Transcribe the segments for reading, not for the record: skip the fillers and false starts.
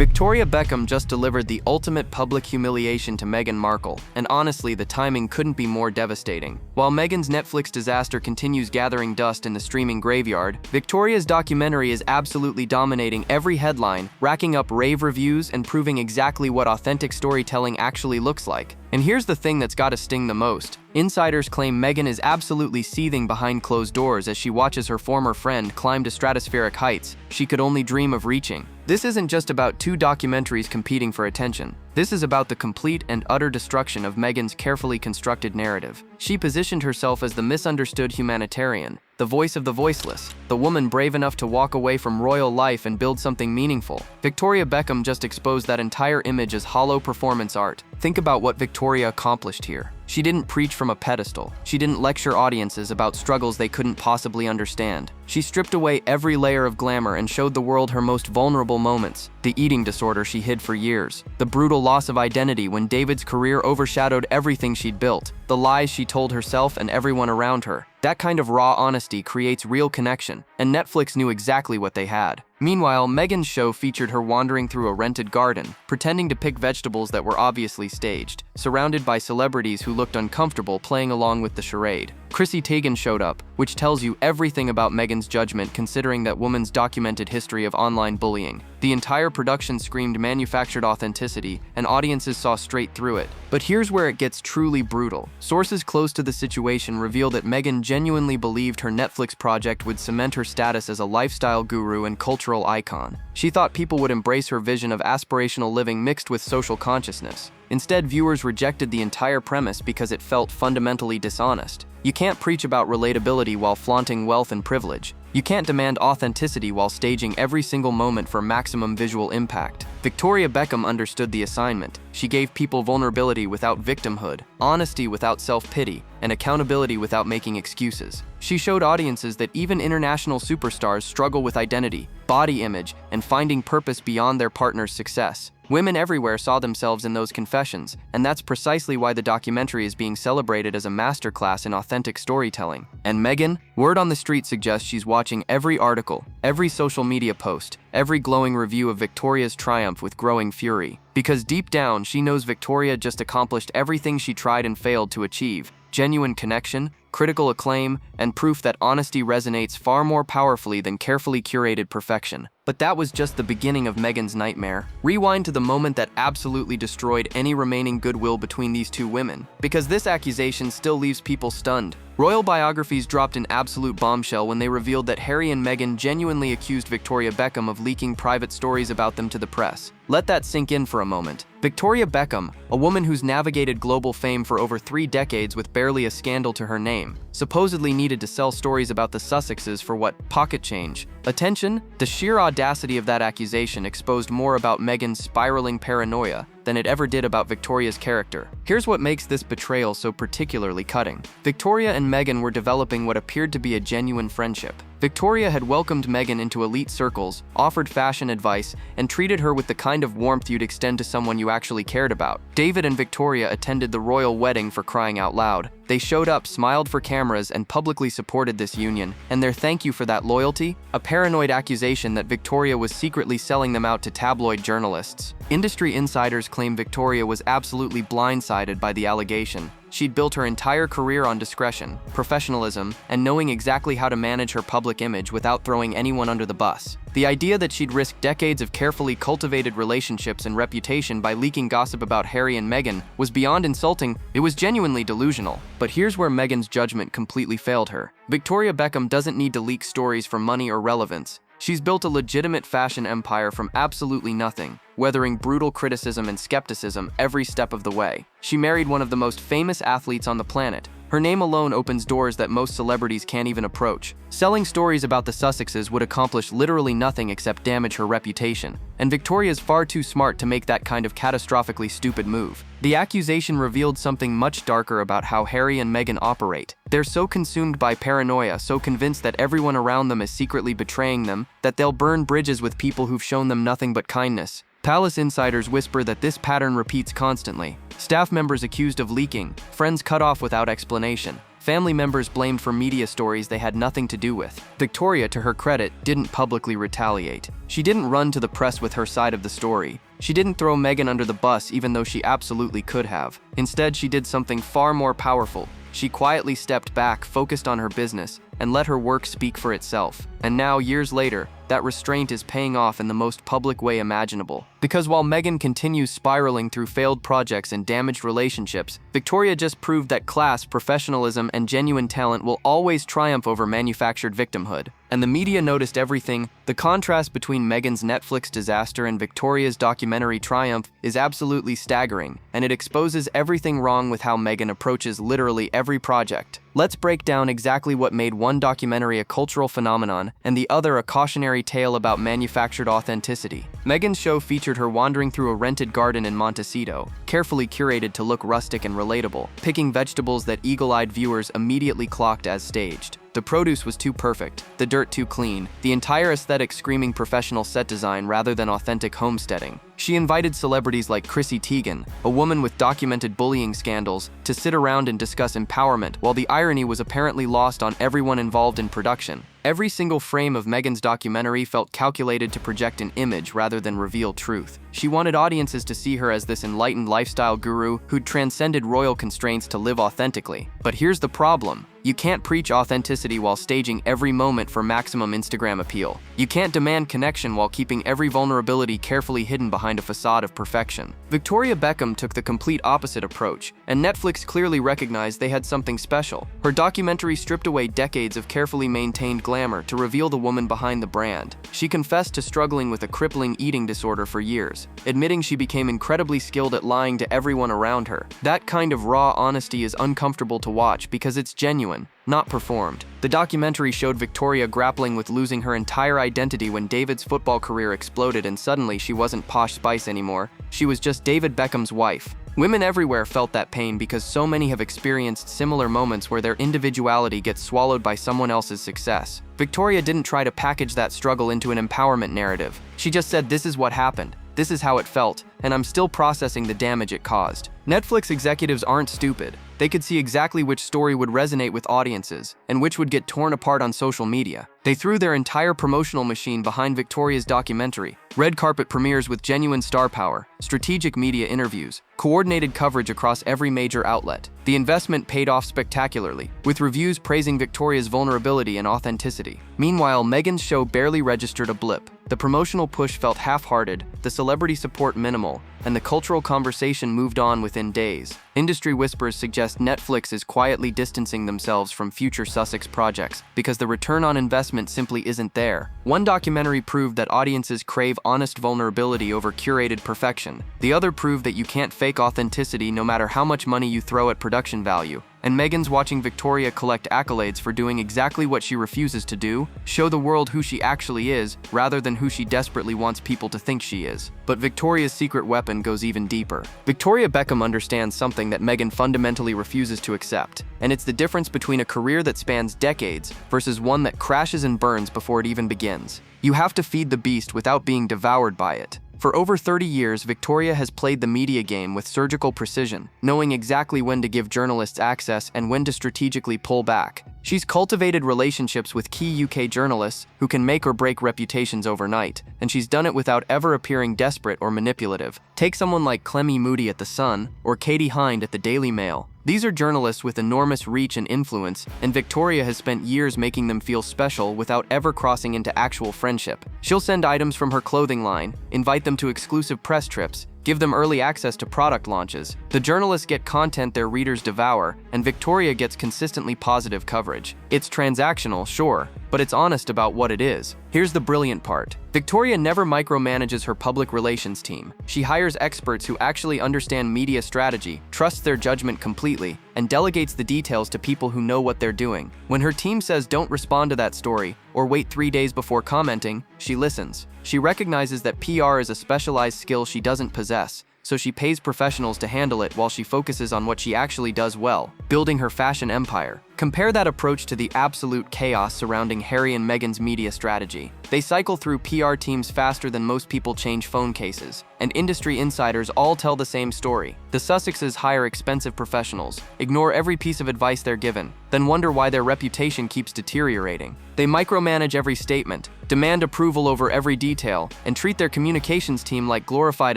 Victoria Beckham just delivered the ultimate public humiliation to Meghan Markle, and honestly, the timing couldn't be more devastating. While Meghan's Netflix disaster continues gathering dust in the streaming graveyard, Victoria's documentary is absolutely dominating every headline, racking up rave reviews and proving exactly what authentic storytelling actually looks like. And here's the thing that's gotta sting the most. Insiders claim Meghan is absolutely seething behind closed doors as she watches her former friend climb to stratospheric heights she could only dream of reaching. This isn't just about two documentaries competing for attention. This is about the complete and utter destruction of Meghan's carefully constructed narrative. She positioned herself as the misunderstood humanitarian, the voice of the voiceless, the woman brave enough to walk away from royal life and build something meaningful. Victoria Beckham just exposed that entire image as hollow performance art. Think about what Victoria accomplished here. She didn't preach from a pedestal. She didn't lecture audiences about struggles they couldn't possibly understand. She stripped away every layer of glamour and showed the world her most vulnerable moments. The eating disorder she hid for years. The brutal loss of identity when David's career overshadowed everything she'd built. The lies she told herself and everyone around her. That kind of raw honesty creates real connection, and Netflix knew exactly what they had. Meanwhile, Meghan's show featured her wandering through a rented garden, pretending to pick vegetables that were obviously staged, surrounded by celebrities who looked uncomfortable playing along with the charade. Chrissy Teigen showed up, which tells you everything about Meghan's judgment considering that woman's documented history of online bullying. The entire production screamed manufactured authenticity, and audiences saw straight through it. But here's where it gets truly brutal. Sources close to the situation reveal that Meghan genuinely believed her Netflix project would cement her status as a lifestyle guru and cultural icon. She thought people would embrace her vision of aspirational living mixed with social consciousness. Instead, viewers rejected the entire premise because it felt fundamentally dishonest. You can't preach about relatability while flaunting wealth and privilege. You can't demand authenticity while staging every single moment for maximum visual impact. Victoria Beckham understood the assignment. She gave people vulnerability without victimhood, honesty without self-pity, and accountability without making excuses. She showed audiences that even international superstars struggle with identity, body image, and finding purpose beyond their partner's success. Women everywhere saw themselves in those confessions, and that's precisely why the documentary is being celebrated as a masterclass in authentic storytelling. And Meghan? Word on the street suggests she's watching every article, every social media post, every glowing review of Victoria's triumph with growing fury. Because deep down, she knows Victoria just accomplished everything she tried and failed to achieve. Genuine connection, critical acclaim, and proof that honesty resonates far more powerfully than carefully curated perfection. But that was just the beginning of Meghan's nightmare. Rewind to the moment that absolutely destroyed any remaining goodwill between these two women, because this accusation still leaves people stunned. Royal biographies dropped an absolute bombshell when they revealed that Harry and Meghan genuinely accused Victoria Beckham of leaking private stories about them to the press. Let that sink in for a moment. Victoria Beckham, a woman who's navigated global fame for over 3 decades with barely a scandal to her name, supposedly needed to sell stories about the Sussexes for what? Pocket change. Attention? The sheer audacity of that accusation exposed more about Meghan's spiraling paranoia than it ever did about Victoria's character. Here's what makes this betrayal so particularly cutting. Victoria and Meghan were developing what appeared to be a genuine friendship. Victoria had welcomed Meghan into elite circles, offered fashion advice, and treated her with the kind of warmth you'd extend to someone you actually cared about. David and Victoria attended the royal wedding for crying out loud. They showed up, smiled for cameras, and publicly supported this union, and their thank you for that loyalty? A paranoid accusation that Victoria was secretly selling them out to tabloid journalists. Industry insiders claim Victoria was absolutely blindsided by the allegation. She'd built her entire career on discretion, professionalism, and knowing exactly how to manage her public image without throwing anyone under the bus. The idea that she'd risk decades of carefully cultivated relationships and reputation by leaking gossip about Harry and Meghan was beyond insulting. It was genuinely delusional. But here's where Meghan's judgment completely failed her. Victoria Beckham doesn't need to leak stories for money or relevance. She's built a legitimate fashion empire from absolutely nothing, weathering brutal criticism and skepticism every step of the way. She married one of the most famous athletes on the planet. Her name alone opens doors that most celebrities can't even approach. Selling stories about the Sussexes would accomplish literally nothing except damage her reputation, and Victoria's far too smart to make that kind of catastrophically stupid move. The accusation revealed something much darker about how Harry and Meghan operate. They're so consumed by paranoia, so convinced that everyone around them is secretly betraying them, that they'll burn bridges with people who've shown them nothing but kindness. Palace insiders whisper that this pattern repeats constantly. Staff members accused of leaking, friends cut off without explanation. family members blamed for media stories they had nothing to do with. Victoria, to her credit, didn't publicly retaliate. She didn't run to the press with her side of the story. She didn't throw Meghan under the bus even though she absolutely could have. Instead, she did something far more powerful. She quietly stepped back, focused on her business, and let her work speak for itself. And now, years later, that restraint is paying off in the most public way imaginable. Because while Meghan continues spiraling through failed projects and damaged relationships, Victoria just proved that class, professionalism, and genuine talent will always triumph over manufactured victimhood. And the media noticed everything. The contrast between Meghan's Netflix disaster and Victoria's documentary triumph is absolutely staggering, and it exposes everything wrong with how Meghan approaches literally every project. Let's break down exactly what made one documentary a cultural phenomenon and the other a cautionary tale about manufactured authenticity. Meghan's show featured her wandering through a rented garden in Montecito, carefully curated to look rustic and relatable, picking vegetables that eagle-eyed viewers immediately clocked as staged. The produce was too perfect, the dirt too clean, the entire aesthetic screaming professional set design rather than authentic homesteading. She invited celebrities like Chrissy Teigen, a woman with documented bullying scandals, to sit around and discuss empowerment, while the irony was apparently lost on everyone involved in production. Every single frame of Meghan's documentary felt calculated to project an image rather than reveal truth. She wanted audiences to see her as this enlightened lifestyle guru who'd transcended royal constraints to live authentically. But here's the problem. You can't preach authenticity while staging every moment for maximum Instagram appeal. You can't demand connection while keeping every vulnerability carefully hidden behind a facade of perfection. Victoria Beckham took the complete opposite approach, and Netflix clearly recognized they had something special. Her documentary stripped away decades of carefully maintained glamour to reveal the woman behind the brand. She confessed to struggling with a crippling eating disorder for years, admitting she became incredibly skilled at lying to everyone around her. That kind of raw honesty is uncomfortable to watch because it's genuine, not performed. The documentary showed Victoria grappling with losing her entire identity when David's football career exploded and suddenly she wasn't Posh Spice anymore. She was just David Beckham's wife. Women everywhere felt that pain because so many have experienced similar moments where their individuality gets swallowed by someone else's success. Victoria didn't try to package that struggle into an empowerment narrative. She just said, "This is what happened. This is how it felt, and I'm still processing the damage it caused." Netflix executives aren't stupid. They could see exactly which story would resonate with audiences and which would get torn apart on social media. They threw their entire promotional machine behind Victoria's documentary. Red carpet premieres with genuine star power, strategic media interviews, coordinated coverage across every major outlet. The investment paid off spectacularly, with reviews praising Victoria's vulnerability and authenticity. Meanwhile, Meghan's show barely registered a blip. The promotional push felt half-hearted, the celebrity support minimal, and the cultural conversation moved on within days. Industry whispers suggest Netflix is quietly distancing themselves from future Sussex projects because the return on investment simply isn't there. One documentary proved that audiences crave honest vulnerability over curated perfection. The other proved that you can't fake authenticity no matter how much money you throw at production value. And Meghan's watching Victoria collect accolades for doing exactly what she refuses to do, show the world who she actually is, rather than who she desperately wants people to think she is. But Victoria's secret weapon goes even deeper. Victoria Beckham understands something that Meghan fundamentally refuses to accept, and it's the difference between a career that spans decades versus one that crashes and burns before it even begins. You have to feed the beast without being devoured by it. For over 30 years, Victoria has played the media game with surgical precision, knowing exactly when to give journalists access and when to strategically pull back. She's cultivated relationships with key UK journalists who can make or break reputations overnight, and she's done it without ever appearing desperate or manipulative. Take someone like Clemmy Moody at The Sun or Katie Hind at the Daily Mail. These are journalists with enormous reach and influence, and Victoria has spent years making them feel special without ever crossing into actual friendship. She'll send items from her clothing line, invite them to exclusive press trips, give them early access to product launches. The journalists get content their readers devour, and Victoria gets consistently positive coverage. It's transactional, sure, but it's honest about what it is. Here's the brilliant part. Victoria never micromanages her public relations team. She hires experts who actually understand media strategy, trusts their judgment completely, and delegates the details to people who know what they're doing. When her team says don't respond to that story, or wait 3 days before commenting, she listens. She recognizes that PR is a specialized skill she doesn't possess, so she pays professionals to handle it while she focuses on what she actually does well, building her fashion empire. Compare that approach to the absolute chaos surrounding Harry and Meghan's media strategy. They cycle through PR teams faster than most people change phone cases, and industry insiders all tell the same story. The Sussexes hire expensive professionals, ignore every piece of advice they're given, then wonder why their reputation keeps deteriorating. They micromanage every statement, demand approval over every detail, and treat their communications team like glorified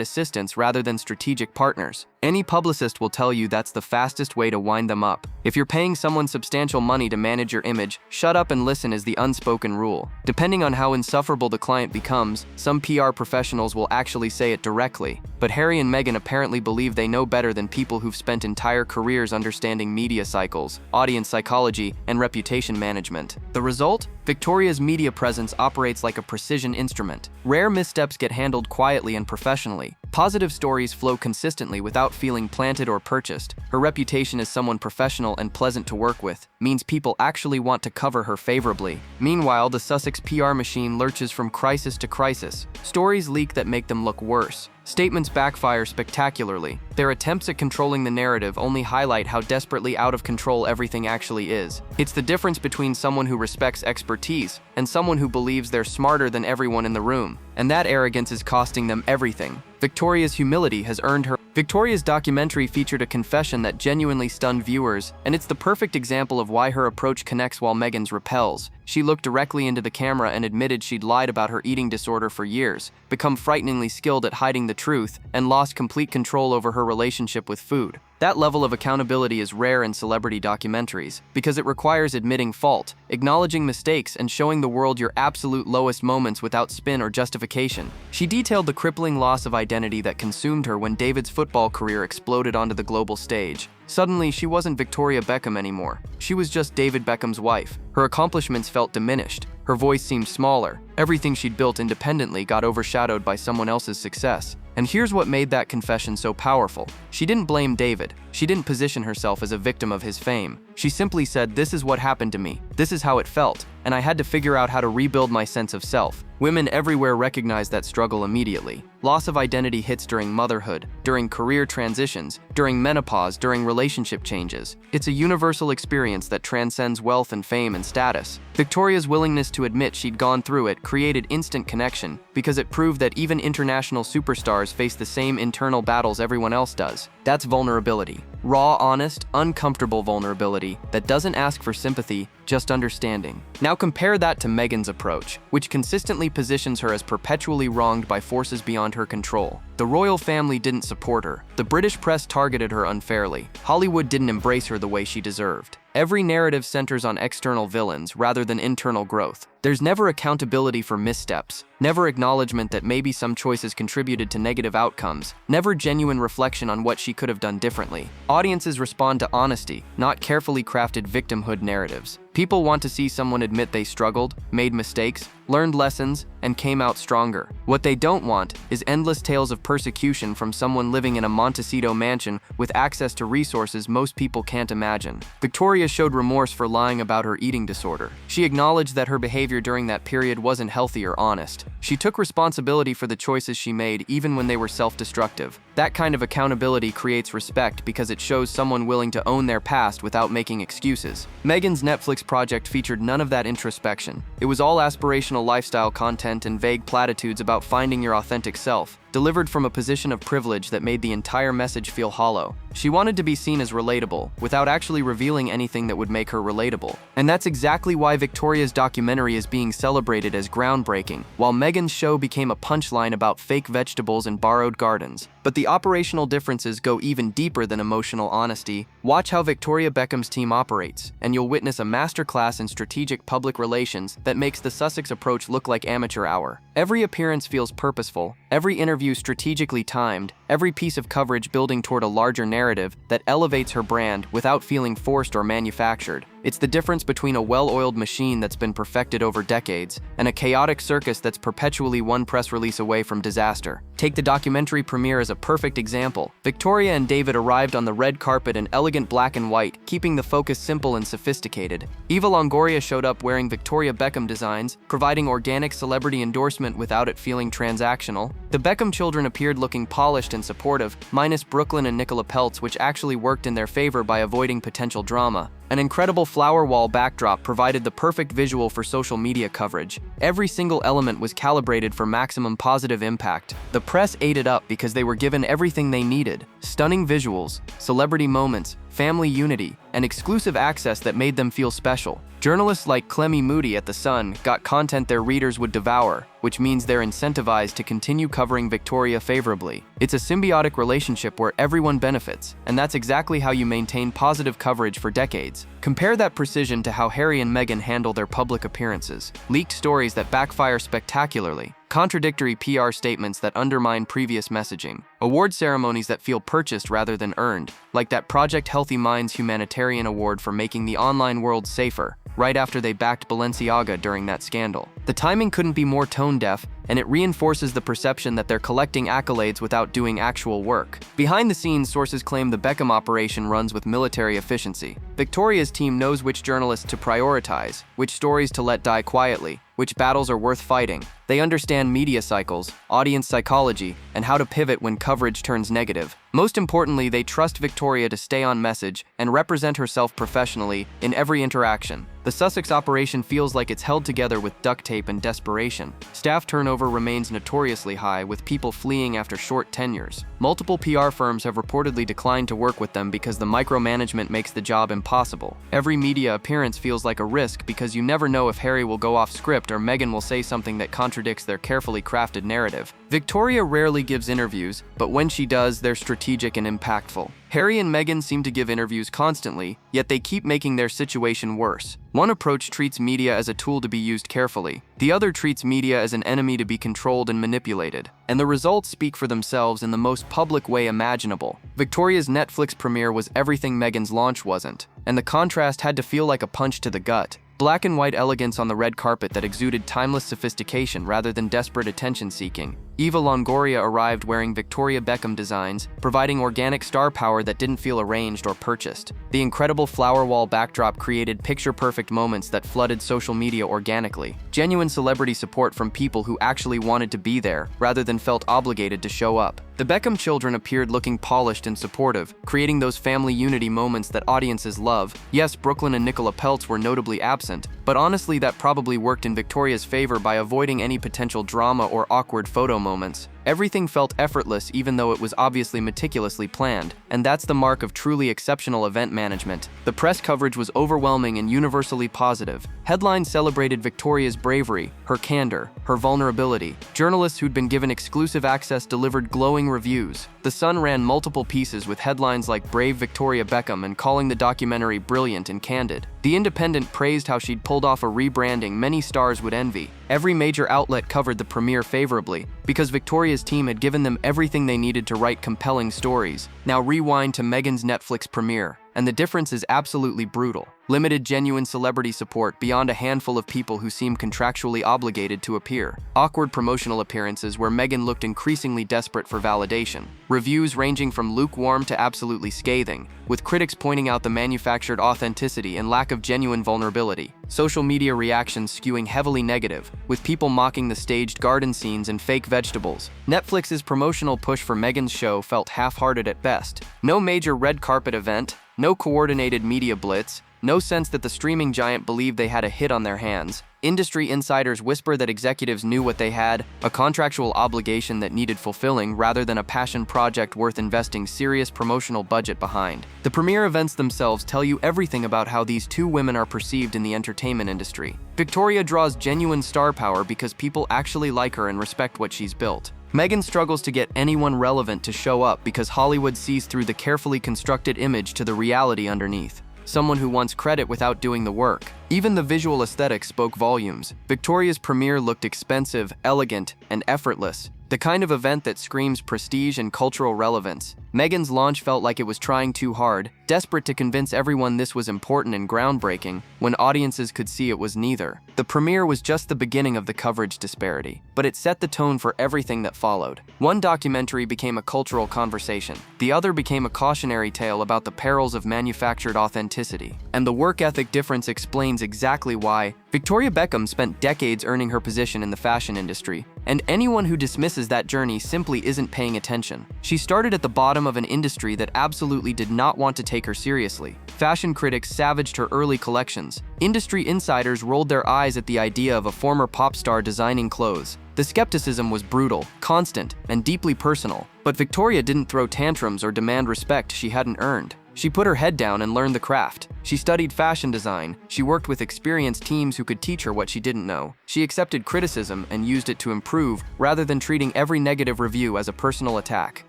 assistants rather than strategic partners. Any publicist will tell you that's the fastest way to wind them up. If you're paying someone substantial money to manage your image, shut up and listen is the unspoken rule. Depending on how insufferable the client becomes, some PR professionals will actually say it directly. But Harry and Meghan apparently believe they know better than people who've spent entire careers understanding media cycles, audience psychology, and reputation management. The result? Victoria's media presence operates like a precision instrument. Rare missteps get handled quietly and professionally. Positive stories flow consistently without feeling planted or purchased. Her reputation as someone professional and pleasant to work with means people actually want to cover her favorably. Meanwhile, the Sussex PR machine lurches from crisis to crisis. Stories leak that make them look worse. Statements backfire spectacularly. Their attempts at controlling the narrative only highlight how desperately out of control everything actually is. It's the difference between someone who respects expertise and someone who believes they're smarter than everyone in the room. And that arrogance is costing them everything. Victoria's humility has earned her. Victoria's documentary featured a confession that genuinely stunned viewers, and it's the perfect example of why her approach connects while Meghan's repels. She looked directly into the camera and admitted she'd lied about her eating disorder for years, become frighteningly skilled at hiding the truth, and lost complete control over her relationship with food. That level of accountability is rare in celebrity documentaries because it requires admitting fault, acknowledging mistakes, and showing the world your absolute lowest moments without spin or justification. She detailed the crippling loss of identity that consumed her when David's football career exploded onto the global stage. Suddenly, she wasn't Victoria Beckham anymore. She was just David Beckham's wife. Her accomplishments felt diminished. Her voice seemed smaller. Everything she'd built independently got overshadowed by someone else's success. And here's what made that confession so powerful. She didn't blame David. She didn't position herself as a victim of his fame. She simply said, "This is what happened to me. This is how it felt. And I had to figure out how to rebuild my sense of self." Women everywhere recognize that struggle immediately. Loss of identity hits during motherhood, during career transitions, during menopause, during relationship changes. It's a universal experience that transcends wealth and fame and status. Victoria's willingness to admit she'd gone through it created instant connection because it proved that even international superstars face the same internal battles everyone else does. That's vulnerability. Raw, honest, uncomfortable vulnerability that doesn't ask for sympathy, just understanding. Now compare that to Meghan's approach, which consistently positions her as perpetually wronged by forces beyond her control. The royal family didn't support her. The British press targeted her unfairly. Hollywood didn't embrace her the way she deserved. Every narrative centers on external villains rather than internal growth. There's never accountability for missteps, never acknowledgement that maybe some choices contributed to negative outcomes, never genuine reflection on what she could have done differently. Audiences respond to honesty, not carefully crafted victimhood narratives. People want to see someone admit they struggled, made mistakes, learned lessons, and came out stronger. What they don't want is endless tales of persecution from someone living in a Montecito mansion with access to resources most people can't imagine. Victoria showed remorse for lying about her eating disorder. She acknowledged that her behavior during that period wasn't healthy or honest. She took responsibility for the choices she made even when they were self-destructive. That kind of accountability creates respect because it shows someone willing to own their past without making excuses. Meghan's Netflix project featured none of that introspection. It was all aspirational lifestyle content and vague platitudes about finding your authentic self, delivered from a position of privilege that made the entire message feel hollow. She wanted to be seen as relatable, without actually revealing anything that would make her relatable. And that's exactly why Victoria's documentary is being celebrated as groundbreaking, while Meghan's show became a punchline about fake vegetables and borrowed gardens. But the operational differences go even deeper than emotional honesty. Watch how Victoria Beckham's team operates, and you'll witness a masterclass in strategic public relations that makes the Sussex approach look like amateur hour. Every appearance feels purposeful, every interview strategically timed, every piece of coverage building toward a larger narrative that elevates her brand without feeling forced or manufactured. It's the difference between a well-oiled machine that's been perfected over decades and a chaotic circus that's perpetually one press release away from disaster. Take the documentary premiere as a perfect example. Victoria and David arrived on the red carpet in elegant black and white, keeping the focus simple and sophisticated. Eva Longoria showed up wearing Victoria Beckham designs, providing organic celebrity endorsement without it feeling transactional. The Beckham children appeared looking polished and supportive, minus Brooklyn and Nicola Peltz, which actually worked in their favor by avoiding potential drama. An incredible flower wall backdrop provided the perfect visual for social media coverage. Every single element was calibrated for maximum positive impact. The press ate it up because they were given everything they needed: stunning visuals, celebrity moments, family unity, and exclusive access that made them feel special. Journalists like Clemmy Moody at The Sun got content their readers would devour, which means they're incentivized to continue covering Victoria favorably. It's a symbiotic relationship where everyone benefits, and that's exactly how you maintain positive coverage for decades. Compare that precision to how Harry and Meghan handle their public appearances. Leaked stories that backfire spectacularly, contradictory PR statements that undermine previous messaging, award ceremonies that feel purchased rather than earned, like that Project Healthy Minds Humanitarian Award for making the online world safer, right after they backed Balenciaga during that scandal. The timing couldn't be more tone-deaf, and it reinforces the perception that they're collecting accolades without doing actual work. Behind the scenes, sources claim the Beckham operation runs with military efficiency. Victoria's team knows which journalists to prioritize, which stories to let die quietly, which battles are worth fighting. They understand media cycles, audience psychology, and how to pivot when coverage turns negative. Most importantly, they trust Victoria to stay on message and represent herself professionally in every interaction. The Sussex operation feels like it's held together with duct tape and desperation. Staff turnover remains notoriously high, with people fleeing after short tenures. Multiple PR firms have reportedly declined to work with them because the micromanagement makes the job impossible. Every media appearance feels like a risk because you never know if Harry will go off script or Meghan will say something that contradicts their carefully crafted narrative. Victoria rarely gives interviews, but when she does, they're strategic and impactful. Harry and Meghan seem to give interviews constantly, yet they keep making their situation worse. One approach treats media as a tool to be used carefully. The other treats media as an enemy to be controlled and manipulated. And the results speak for themselves in the most public way imaginable. Victoria's Netflix premiere was everything Meghan's launch wasn't, and the contrast had to feel like a punch to the gut. Black and white elegance on the red carpet that exuded timeless sophistication rather than desperate attention-seeking. Eva Longoria arrived wearing Victoria Beckham designs, providing organic star power that didn't feel arranged or purchased. The incredible flower wall backdrop created picture-perfect moments that flooded social media organically. Genuine celebrity support from people who actually wanted to be there, rather than felt obligated to show up. The Beckham children appeared looking polished and supportive, creating those family unity moments that audiences love. Yes, Brooklyn and Nicola Peltz were notably absent, but honestly that probably worked in Victoria's favor by avoiding any potential drama or awkward photo moments. Everything felt effortless even though it was obviously meticulously planned, and that's the mark of truly exceptional event management. The press coverage was overwhelming and universally positive. Headlines celebrated Victoria's bravery, her candor, her vulnerability. Journalists who'd been given exclusive access delivered glowing reviews. The Sun ran multiple pieces with headlines like "Brave Victoria Beckham" and calling the documentary brilliant and candid. The Independent praised how she'd pulled off a rebranding many stars would envy. Every major outlet covered the premiere favorably, because Victoria's team had given them everything they needed to write compelling stories. Now rewind to Meghan's Netflix premiere, and the difference is absolutely brutal. Limited genuine celebrity support beyond a handful of people who seem contractually obligated to appear. Awkward promotional appearances where Meghan looked increasingly desperate for validation. Reviews ranging from lukewarm to absolutely scathing, with critics pointing out the manufactured authenticity and lack of genuine vulnerability. Social media reactions skewing heavily negative, with people mocking the staged garden scenes and fake vegetables. Netflix's promotional push for Meghan's show felt half-hearted at best. No major red carpet event, no coordinated media blitz, no sense that the streaming giant believed they had a hit on their hands. Industry insiders whisper that executives knew what they had, a contractual obligation that needed fulfilling rather than a passion project worth investing serious promotional budget behind. The premiere events themselves tell you everything about how these two women are perceived in the entertainment industry. Victoria draws genuine star power because people actually like her and respect what she's built. Meghan struggles to get anyone relevant to show up because Hollywood sees through the carefully constructed image to the reality underneath. Someone who wants credit without doing the work. Even the visual aesthetic spoke volumes. Victoria's premiere looked expensive, elegant, and effortless, the kind of event that screams prestige and cultural relevance. Meghan's launch felt like it was trying too hard, desperate to convince everyone this was important and groundbreaking, when audiences could see it was neither. The premiere was just the beginning of the coverage disparity, but it set the tone for everything that followed. One documentary became a cultural conversation. The other became a cautionary tale about the perils of manufactured authenticity. And the work ethic difference explains exactly why. Victoria Beckham spent decades earning her position in the fashion industry, and anyone who dismisses that journey simply isn't paying attention. She started at the bottom of an industry that absolutely did not want to take her seriously. Fashion critics savaged her early collections. Industry insiders rolled their eyes at the idea of a former pop star designing clothes. The skepticism was brutal, constant, and deeply personal. But Victoria didn't throw tantrums or demand respect she hadn't earned. She put her head down and learned the craft. She studied fashion design. She worked with experienced teams who could teach her what she didn't know. She accepted criticism and used it to improve, rather than treating every negative review as a personal attack.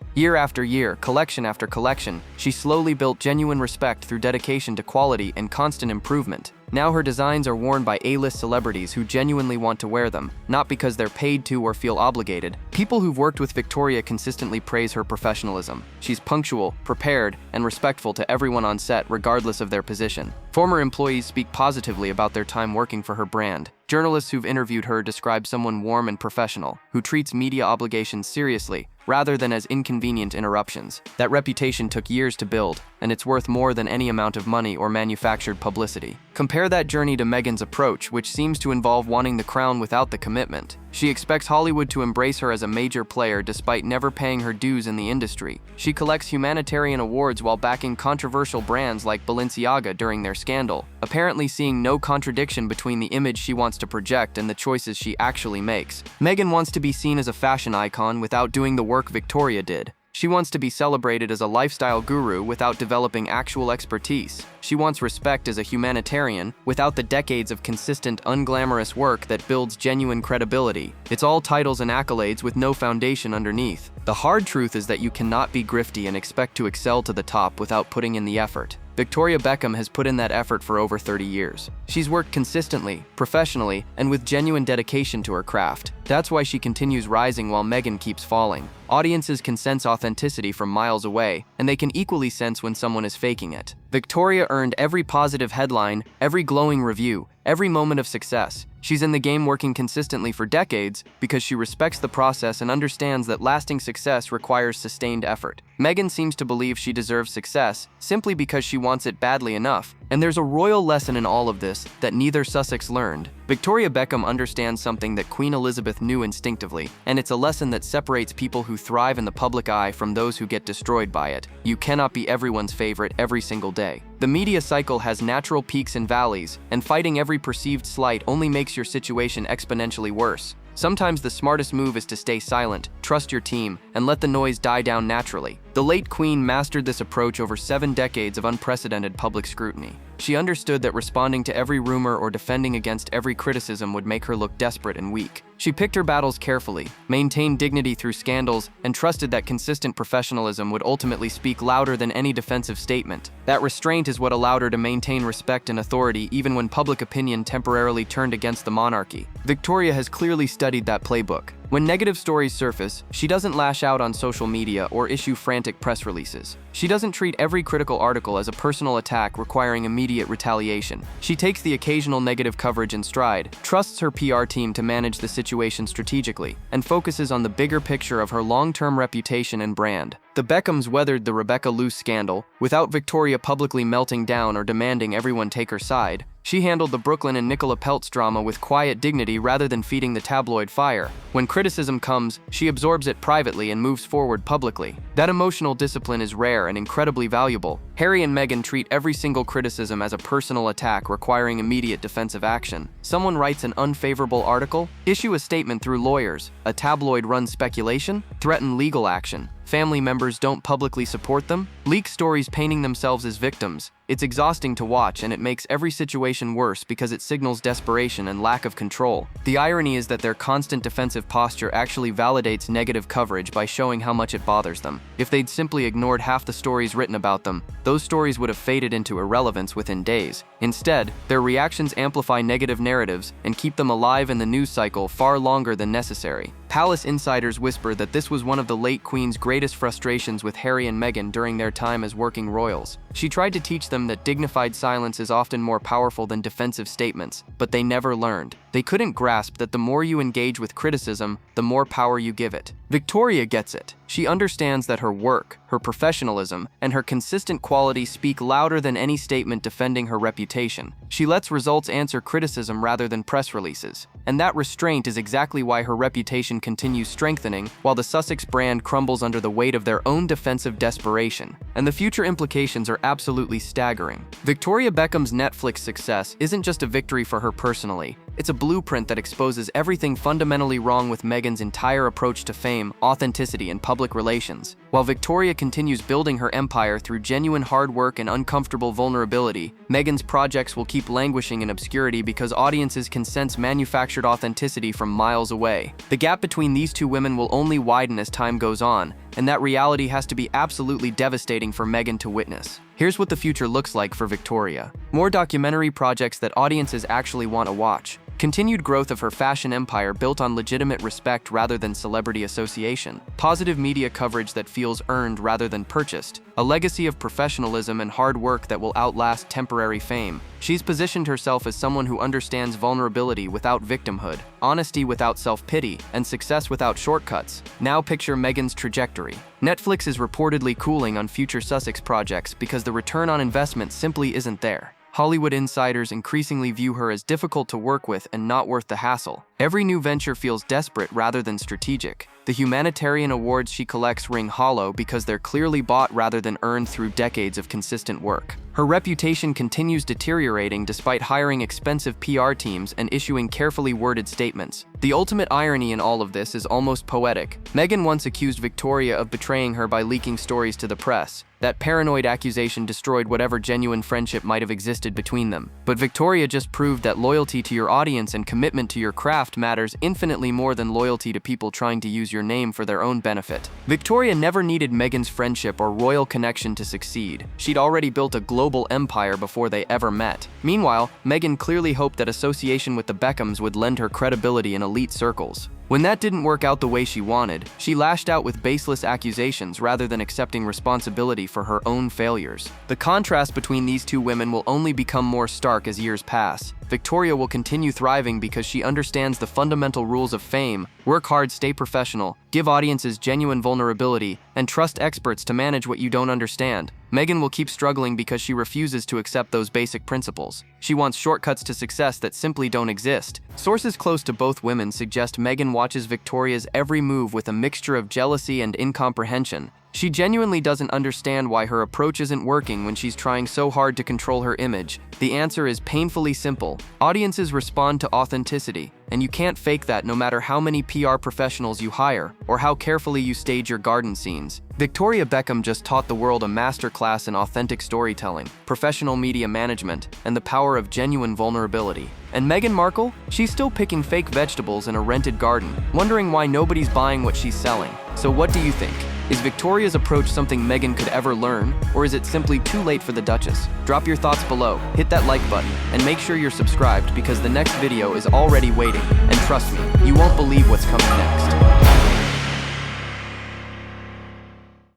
Year after year, collection after collection, she slowly built genuine respect through dedication to quality and constant improvement. Now her designs are worn by A-list celebrities who genuinely want to wear them, not because they're paid to or feel obligated. People who've worked with Victoria consistently praise her professionalism. She's punctual, prepared, and respectful to everyone on set regardless of their position. Former employees speak positively about their time working for her brand. Journalists who've interviewed her describe someone warm and professional, who treats media obligations seriously, rather than as inconvenient interruptions. That reputation took years to build, and it's worth more than any amount of money or manufactured publicity. Compare that journey to Meghan's approach, which seems to involve wanting the crown without the commitment. She expects Hollywood to embrace her as a major player despite never paying her dues in the industry. She collects humanitarian awards while backing controversial brands like Balenciaga during their scandal, apparently seeing no contradiction between the image she wants to project and the choices she actually makes. Meghan wants to be seen as a fashion icon without doing the work Victoria did. She wants to be celebrated as a lifestyle guru without developing actual expertise. She wants respect as a humanitarian without the decades of consistent, unglamorous work that builds genuine credibility. It's all titles and accolades with no foundation underneath. The hard truth is that you cannot be grifty and expect to excel to the top without putting in the effort. Victoria Beckham has put in that effort for over 30 years. She's worked consistently, professionally, and with genuine dedication to her craft. That's why she continues rising while Meghan keeps falling. Audiences can sense authenticity from miles away, and they can equally sense when someone is faking it. Victoria earned every positive headline, every glowing review, every moment of success. She's in the game working consistently for decades because she respects the process and understands that lasting success requires sustained effort. Meghan seems to believe she deserves success simply because she wants it badly enough, and there's a royal lesson in all of this that neither Sussex learned. Victoria Beckham understands something that Queen Elizabeth knew instinctively, and it's a lesson that separates people who thrive in the public eye from those who get destroyed by it. You cannot be everyone's favorite every single day. The media cycle has natural peaks and valleys, and fighting every perceived slight only makes your situation exponentially worse. Sometimes the smartest move is to stay silent, trust your team, and let the noise die down naturally. The late Queen mastered this approach over 7 decades of unprecedented public scrutiny. She understood that responding to every rumor or defending against every criticism would make her look desperate and weak. She picked her battles carefully, maintained dignity through scandals, and trusted that consistent professionalism would ultimately speak louder than any defensive statement. That restraint is what allowed her to maintain respect and authority even when public opinion temporarily turned against the monarchy. Victoria has clearly studied that playbook. When negative stories surface, she doesn't lash out on social media or issue frantic press releases. She doesn't treat every critical article as a personal attack requiring immediate retaliation. She takes the occasional negative coverage in stride, trusts her PR team to manage the situation strategically, and focuses on the bigger picture of her long-term reputation and brand. The Beckhams weathered the Rebecca Loos scandal without Victoria publicly melting down or demanding everyone take her side. She handled the Brooklyn and Nicola Peltz drama with quiet dignity rather than feeding the tabloid fire. When criticism comes, she absorbs it privately and moves forward publicly. That emotional discipline is rare and incredibly valuable. Harry and Meghan treat every single criticism as a personal attack requiring immediate defensive action. Someone writes an unfavorable article, issue a statement through lawyers, a tabloid runs speculation, threaten legal action. Family members don't publicly support them, leak stories painting themselves as victims. It's exhausting to watch, and it makes every situation worse because it signals desperation and lack of control. The irony is that their constant defensive posture actually validates negative coverage by showing how much it bothers them. If they'd simply ignored half the stories written about them, those stories would have faded into irrelevance within days. Instead, their reactions amplify negative narratives and keep them alive in the news cycle far longer than necessary. Palace insiders whisper that this was one of the late Queen's greatest frustrations with Harry and Meghan during their time as working royals. She tried to teach them that dignified silence is often more powerful than defensive statements, but they never learned. They couldn't grasp that the more you engage with criticism, the more power you give it. Victoria gets it. She understands that her work, her professionalism, and her consistent quality speak louder than any statement defending her reputation. She lets results answer criticism rather than press releases. And that restraint is exactly why her reputation continues strengthening, while the Sussex brand crumbles under the weight of their own defensive desperation. And the future implications are absolutely staggering. Victoria Beckham's Netflix success isn't just a victory for her personally. It's a blueprint that exposes everything fundamentally wrong with Meghan's entire approach to fame, authenticity, and public relations. While Victoria continues building her empire through genuine hard work and uncomfortable vulnerability, Meghan's projects will keep languishing in obscurity because audiences can sense manufactured authenticity from miles away. The gap between these two women will only widen as time goes on, and that reality has to be absolutely devastating for Meghan to witness. Here's what the future looks like for Victoria. More documentary projects that audiences actually want to watch. Continued growth of her fashion empire built on legitimate respect rather than celebrity association. Positive media coverage that feels earned rather than purchased. A legacy of professionalism and hard work that will outlast temporary fame. She's positioned herself as someone who understands vulnerability without victimhood, honesty without self-pity, and success without shortcuts. Now picture Meghan's trajectory. Netflix is reportedly cooling on future Sussex projects because the return on investment simply isn't there. Hollywood insiders increasingly view her as difficult to work with and not worth the hassle. Every new venture feels desperate rather than strategic. The humanitarian awards she collects ring hollow because they're clearly bought rather than earned through decades of consistent work. Her reputation continues deteriorating despite hiring expensive PR teams and issuing carefully worded statements. The ultimate irony in all of this is almost poetic. Meghan once accused Victoria of betraying her by leaking stories to the press. That paranoid accusation destroyed whatever genuine friendship might have existed between them. But Victoria just proved that loyalty to your audience and commitment to your craft matters infinitely more than loyalty to people trying to use your name for their own benefit. Victoria never needed Meghan's friendship or royal connection to succeed. She'd already built a global empire before they ever met. Meanwhile, Meghan clearly hoped that association with the Beckhams would lend her credibility in elite circles. When that didn't work out the way she wanted, she lashed out with baseless accusations rather than accepting responsibility for her own failures. The contrast between these two women will only become more stark as years pass. Victoria will continue thriving because she understands the fundamental rules of fame: work hard, stay professional, give audiences genuine vulnerability, and trust experts to manage what you don't understand. Meghan will keep struggling because she refuses to accept those basic principles. She wants shortcuts to success that simply don't exist. Sources close to both women suggest Meghan watches Victoria's every move with a mixture of jealousy and incomprehension. She genuinely doesn't understand why her approach isn't working when she's trying so hard to control her image. The answer is painfully simple. Audiences respond to authenticity, and you can't fake that no matter how many PR professionals you hire or how carefully you stage your garden scenes. Victoria Beckham just taught the world a masterclass in authentic storytelling, professional media management, and the power of genuine vulnerability. And Meghan Markle? She's still picking fake vegetables in a rented garden, wondering why nobody's buying what she's selling. So what do you think? Is Victoria's approach something Meghan could ever learn, or is it simply too late for the Duchess? Drop your thoughts below, hit that like button, and make sure you're subscribed because the next video is already waiting. And trust me, you won't believe what's coming next.